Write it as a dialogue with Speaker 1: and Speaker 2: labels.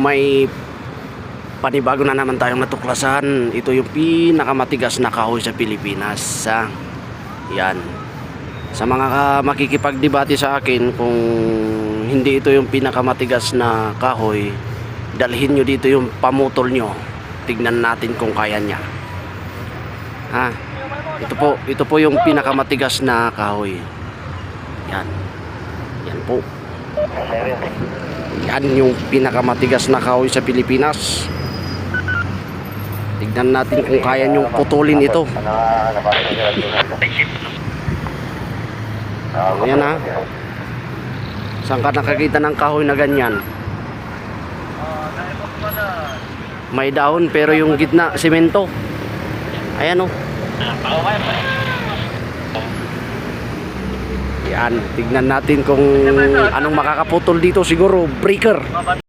Speaker 1: may panibago na naman tayong natuklasan. Ito yung pinakamatigas na kahoy sa Pilipinas. Yan. Sa mga makikipagdebate sa akin kung hindi ito yung pinakamatigas na kahoy, dalhin nyo dito yung pamutol nyo. Tignan natin kung kaya niya. Ito po yung pinakamatigas na kahoy. Yan. Yan po. Yan yung pinakamatigas na kahoy sa Pilipinas. Tignan natin kung kaya nyong putulin ito. Ayan ha. Saan ka nakakita ng kahoy na ganyan? May dahon pero yung gitna semento. Ayan o. Yan. Tignan natin kung anong makakaputol dito. Siguro breaker.